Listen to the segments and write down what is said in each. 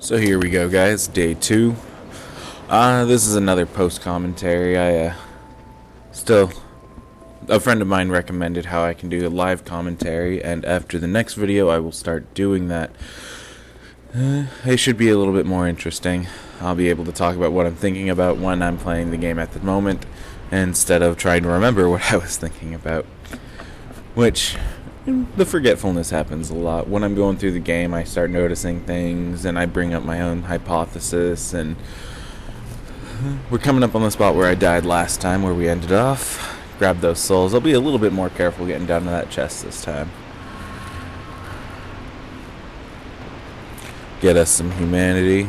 So here we go, guys. Day 2. This is another post commentary. Still, a friend of mine recommended how I can do a live commentary, and after the next video, I will start doing that. It should be a little bit more interesting. I'll be able to talk about what I'm thinking about when I'm playing the game at the moment, instead of trying to remember what I was thinking about. Which, the forgetfulness happens a lot. When I'm going through the game, I start noticing things, and I bring up my own hypothesis, and we're coming up on the spot where I died last time, where we ended off. Grab those souls. I'll be a little bit more careful getting down to that chest this time. Get us some humanity.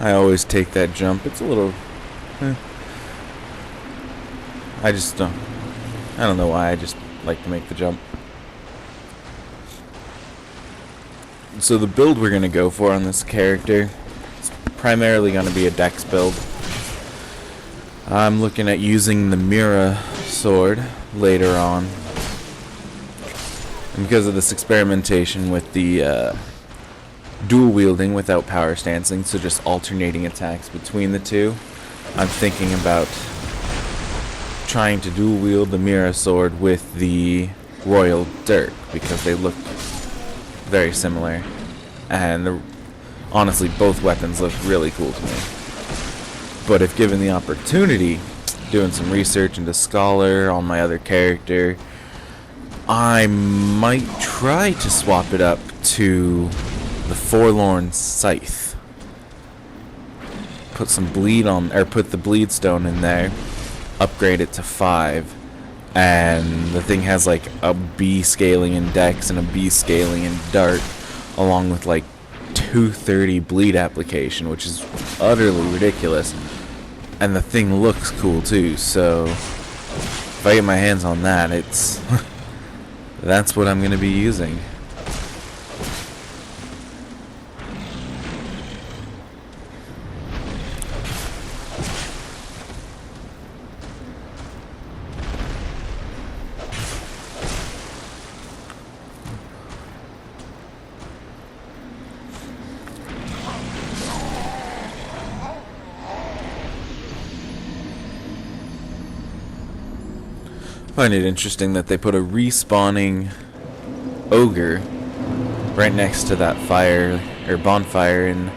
I always take that jump. It's a little... I just don't... I don't know why, I just like to make the jump. So the build we're going to go for on this character is primarily going to be a dex build. I'm looking at using the Mira sword later on. And because of this experimentation with the dual wielding without power stancing, so just alternating attacks between the two, I'm thinking about trying to dual wield the Mira sword with the Royal Dirk, because they look very similar, and honestly both weapons look really cool to me. But if given the opportunity, doing some research into Scolar on my other character, I might try to swap it up to the Forlorn Scythe. Put some bleed on, or put the bleed stone in there, upgrade it to 5, and the thing has like a B scaling in dex and a B scaling in dart, along with like 230 bleed application, which is utterly ridiculous. And the thing looks cool too, so if I get my hands on that, it's that's what I'm going to be using. I find it interesting that they put a respawning ogre right next to that fire or bonfire in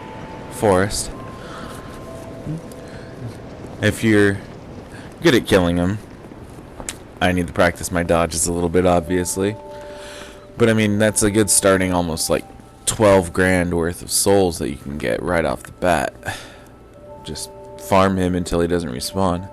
forest. If you're good at killing them, I need to practice my dodges a little bit, obviously, but I mean that's a good starting, almost like 12 grand worth of souls that you can get right off the bat. Just farm him until he doesn't respawn.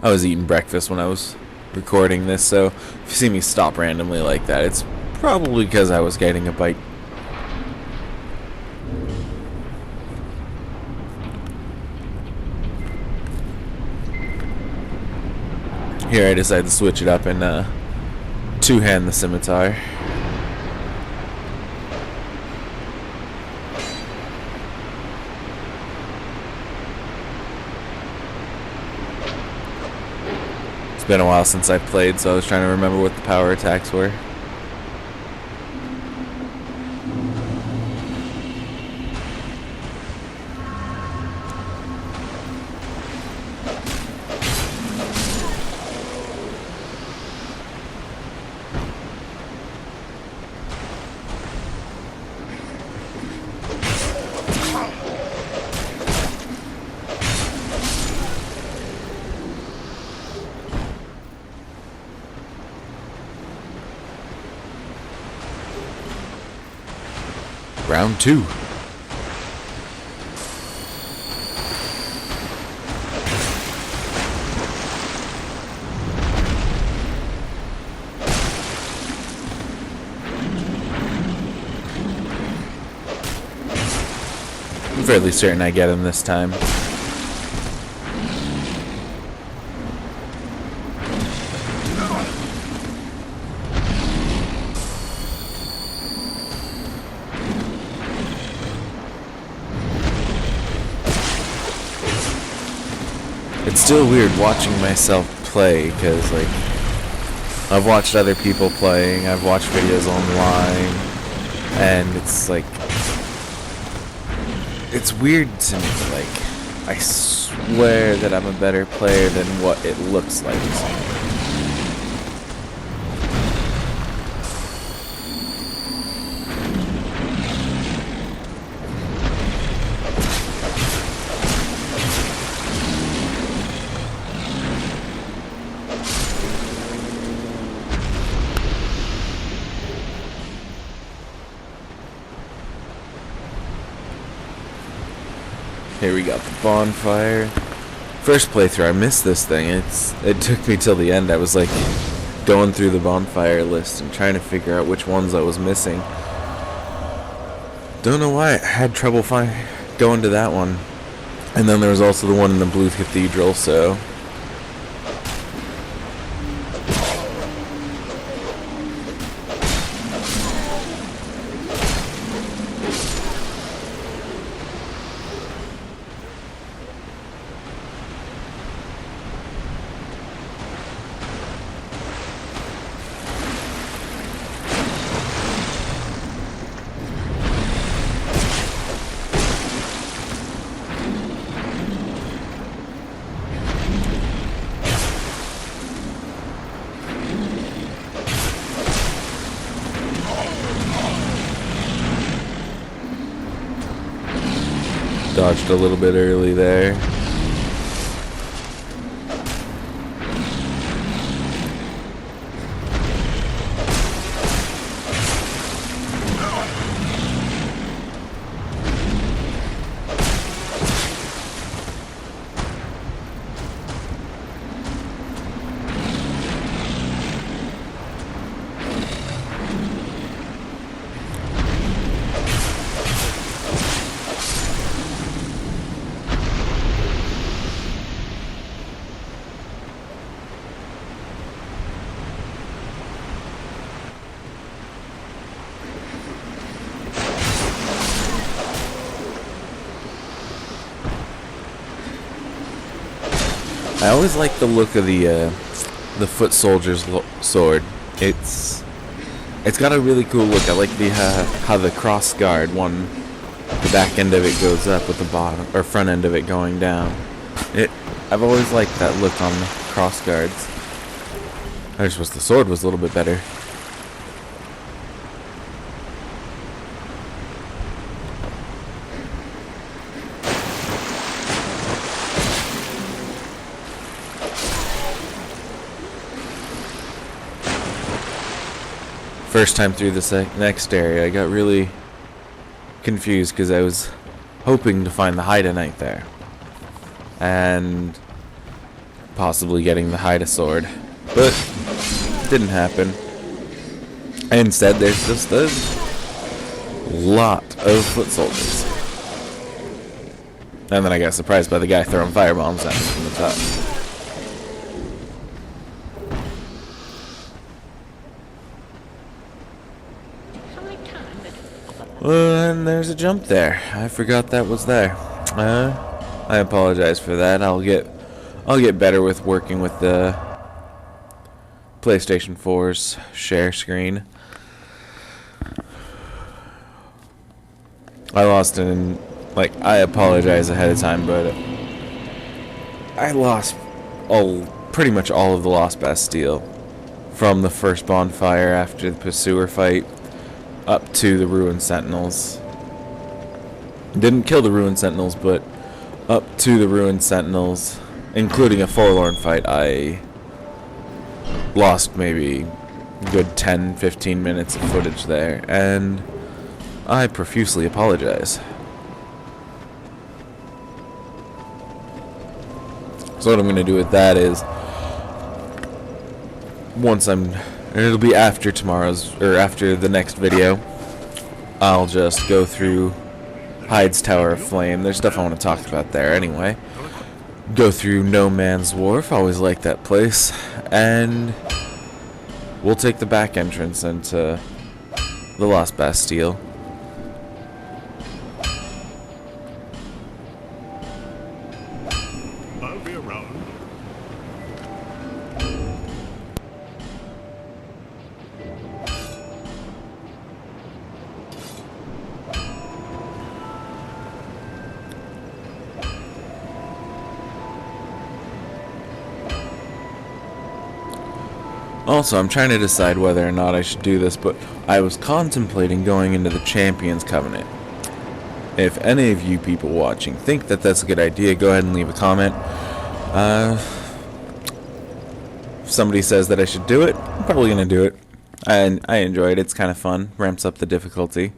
I was eating breakfast when I was recording this, so if you see me stop randomly like that, it's probably because I was getting a bite. Here I decided to switch it up and two-hand the scimitar. It's been a while since I played, so I was trying to remember what the power attacks were. Round 2. I'm fairly certain I get him this time. it's still weird watching myself play, because, like, I've watched other people playing, I've watched videos online, and it's, like, it's weird to me. Like, I swear that I'm a better player than what it looks like to me. Here we got the bonfire. First playthrough, I missed this thing. It took me till the end. I was like going through the bonfire list and trying to figure out which ones I was missing. Don't know why I had trouble going to that one. And then there was also the one in the Blue Cathedral, so dodged a little bit early there. I always like the look of the foot soldier's sword. It's got a really cool look. I like the how the cross guard one, the back end of it goes up with the bottom or front end of it going down. I've always liked that look on the cross guards. I just wish the sword was a little bit better. First time through the next area, I got really confused because I was hoping to find the Haida there and possibly getting the Haida sword, but didn't happen. Instead, there's just a lot of foot soldiers, and then I got surprised by the guy throwing firebombs at me from the top. And there's a jump there. I forgot that was there. I apologize for that. I'll get better with working with the PlayStation 4's share screen. I lost I apologize ahead of time, but I lost pretty much all of the Lost Bastille from the first bonfire after the pursuer fight up to the Ruined Sentinels. Didn't kill the Ruined Sentinels, but up to the Ruined Sentinels, including a forlorn fight, I lost maybe a good 10-15 minutes of footage there, and I profusely apologize. So what I'm going to do with that is, it'll be after after the next video, I'll just go through Hyde's Tower of Flame. There's stuff I want to talk about there anyway. Go through No Man's Wharf, always like that place, and we'll take the back entrance into the Lost Bastille. I'll be around. Also, I'm trying to decide whether or not I should do this, but I was contemplating going into the Champions Covenant. If any of you people watching think that that's a good idea, go ahead and leave a comment. If somebody says that I should do it, I'm probably going to do it. I enjoy it. It's kind of fun. Ramps up the difficulty.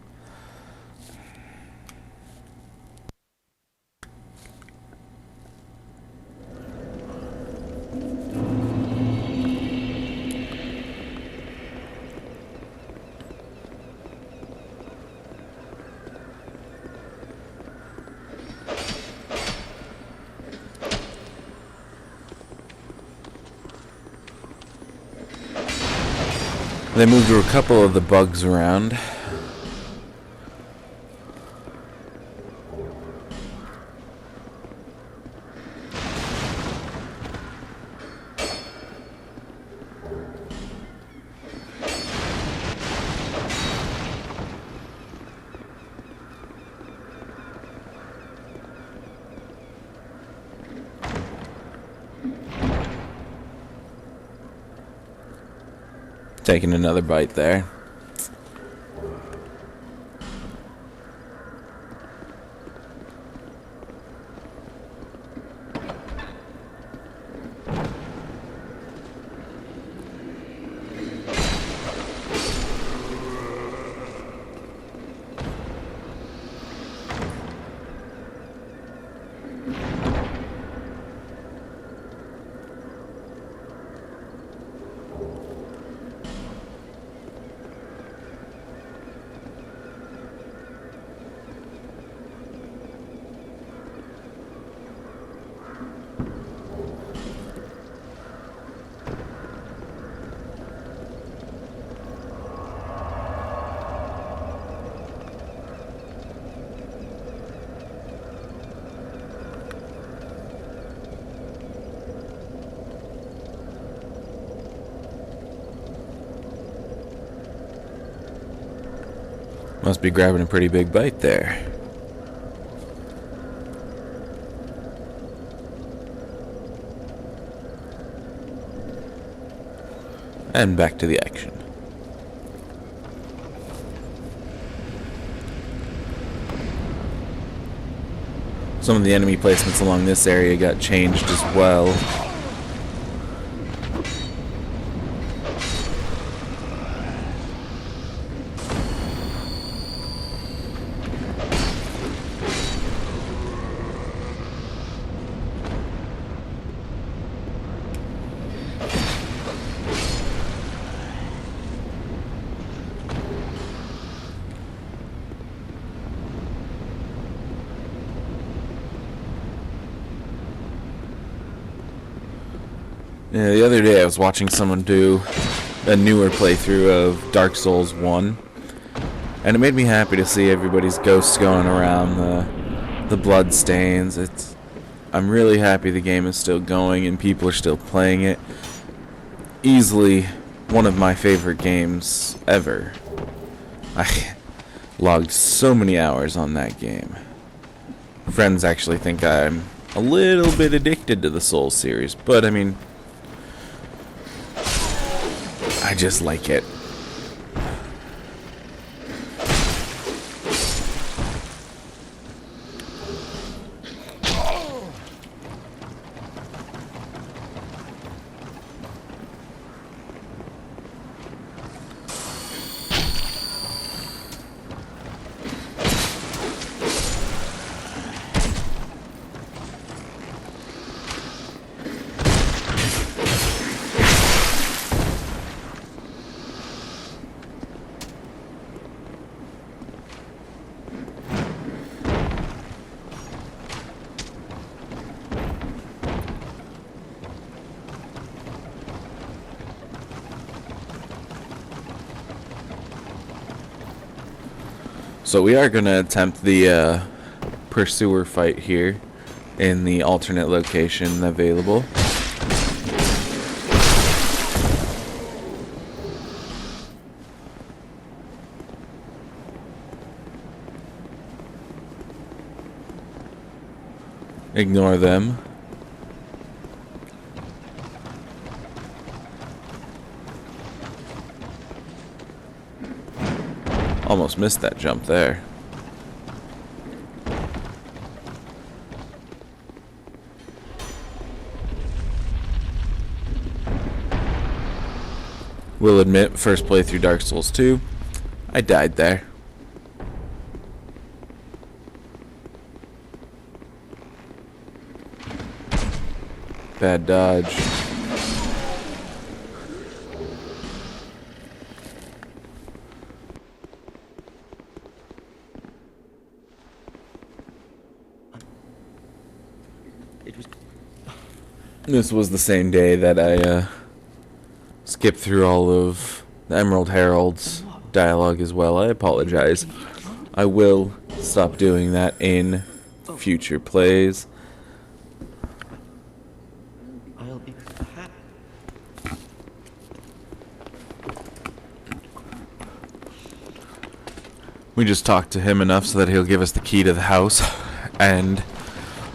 They moved a couple of the bugs around. Taking another bite there. Must be grabbing a pretty big bite there. And back to the action. Some of the enemy placements along this area got changed as well. Yeah, the other day I was watching someone do a newer playthrough of Dark Souls 1, and it made me happy to see everybody's ghosts going around, the blood stains. I'm really happy the game is still going and people are still playing it. Easily one of my favorite games ever. I logged so many hours on that game. Friends actually think I'm a little bit addicted to the Souls series, but I mean, I just like it. So we are going to attempt the pursuer fight here in the alternate location available. Ignore them. Almost missed that jump there. Will admit, first playthrough Dark Souls 2, I died there. Bad dodge. This was the same day that I skipped through all of the Emerald Herald's dialogue as well. I apologize. I will stop doing that in future plays. We just talked to him enough so that he'll give us the key to the house, and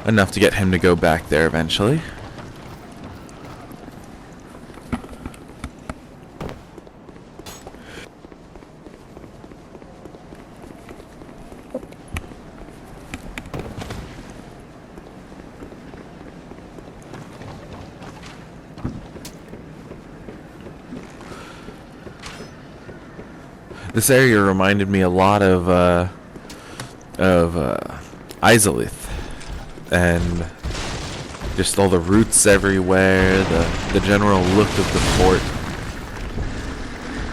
enough to get him to go back there eventually. This area reminded me a lot of Izalith, and just all the roots everywhere, the general look of the fort.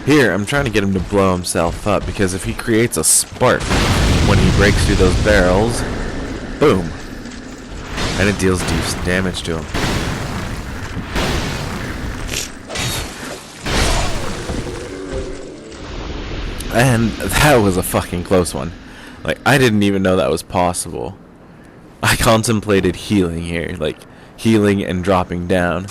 Here, I'm trying to get him to blow himself up, because if he creates a spark when he breaks through those barrels, boom, and it deals decent damage to him. And that was a fucking close one. Like, I didn't even know that was possible. I contemplated healing here, like healing and dropping down.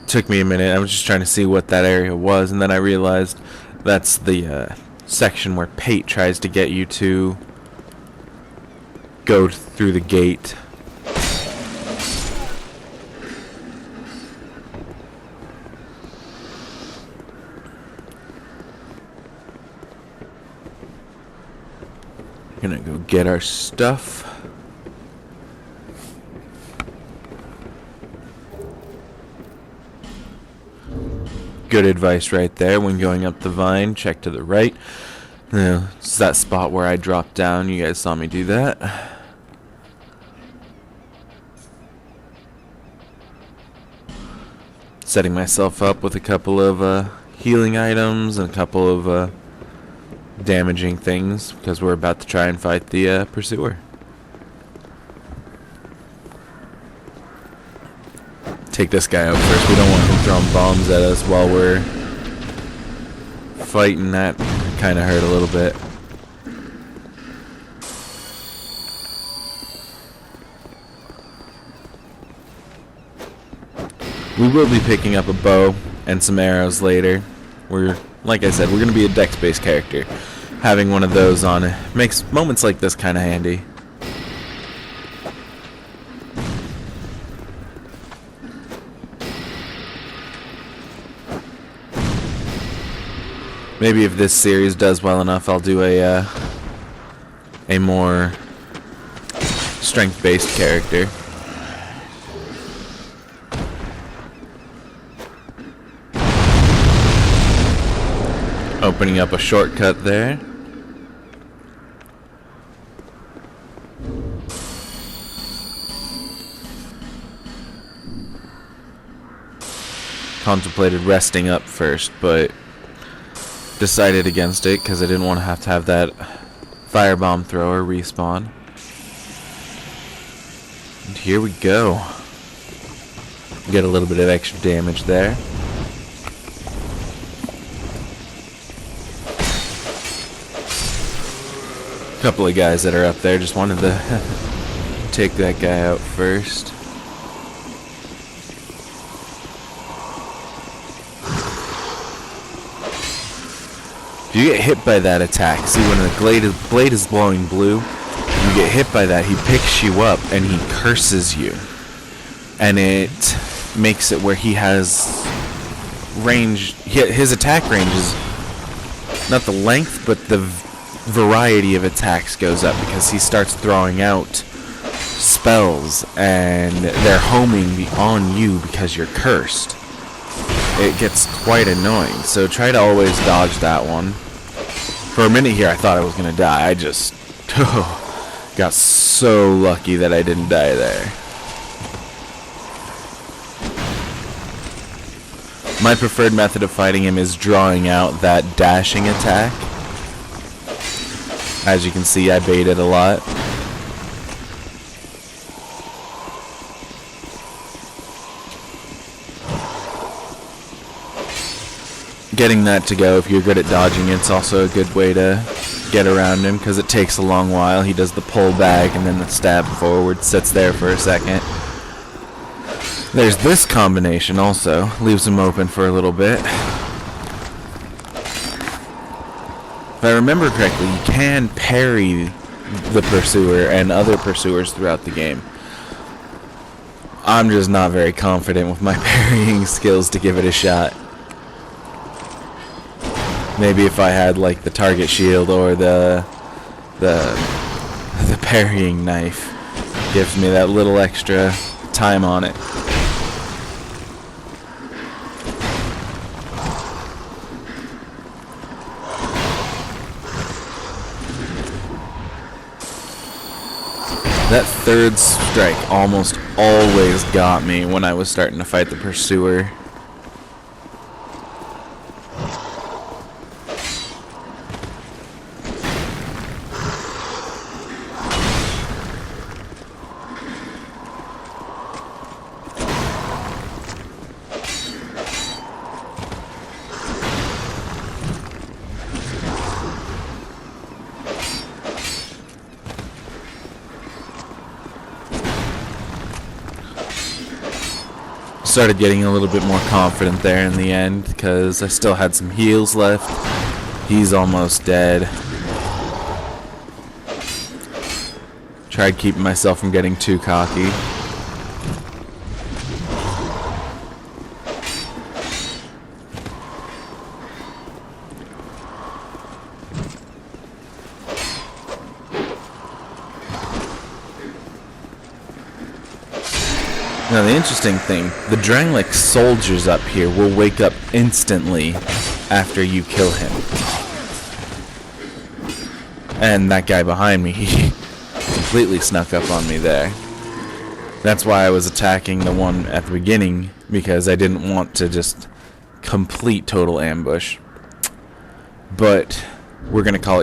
Took me a minute. I was just trying to see what that area was, and then I realized that's the section where Pate tries to get you to go through the gate. Gonna go get our stuff. Good advice right there when going up the vine. Check to the right. It's that spot where I dropped down. You guys saw me do that. Setting myself up with a couple of healing items and a couple of damaging things, because we're about to try and fight the pursuer. Take this guy out first. We don't want him throwing bombs at us while we're fighting. That kind of hurt a little bit. We will be picking up a bow and some arrows later. Like I said, we're going to be a dex-based character. Having one of those on it makes moments like this kind of handy. Maybe if this series does well enough, I'll do a more strength-based character. Opening up a shortcut there. Contemplated resting up first, but decided against it because I didn't want to have that firebomb thrower respawn. And here we go. Get a little bit of extra damage there. Couple of guys that are up there. Just wanted to take that guy out first. If you get hit by that attack, see when the blade is glowing blue, you get hit by that, he picks you up and he curses you. And it makes it where he has range, his attack range is not the length, but the variety of attacks goes up because he starts throwing out spells and they're homing on you because you're cursed. It gets quite annoying, so try to always dodge that one. For a minute here I thought I was gonna die. I just got so lucky that I didn't die there. My preferred method of fighting him is drawing out that dashing attack. As you can see, I baited a lot. Getting that to go, if you're good at dodging, it's also a good way to get around him, because it takes a long while. He does the pull back and then the stab forward, sits there for a second. There's this combination also, leaves him open for a little bit. If I remember correctly, you can parry the pursuer and other pursuers throughout the game. I'm just not very confident with my parrying skills to give it a shot. Maybe if I had like the target shield or the parrying knife, gives me that little extra time on it. That third strike almost always got me when I was starting to fight the pursuer. Started getting a little bit more confident there in the end because I still had some heals left. He's almost dead. Tried keeping myself from getting too cocky. Now the interesting thing, the Drangleic soldiers up here will wake up instantly after you kill him. And that guy behind me, he completely snuck up on me there. That's why I was attacking the one at the beginning, because I didn't want to just complete total ambush. But we're going to call it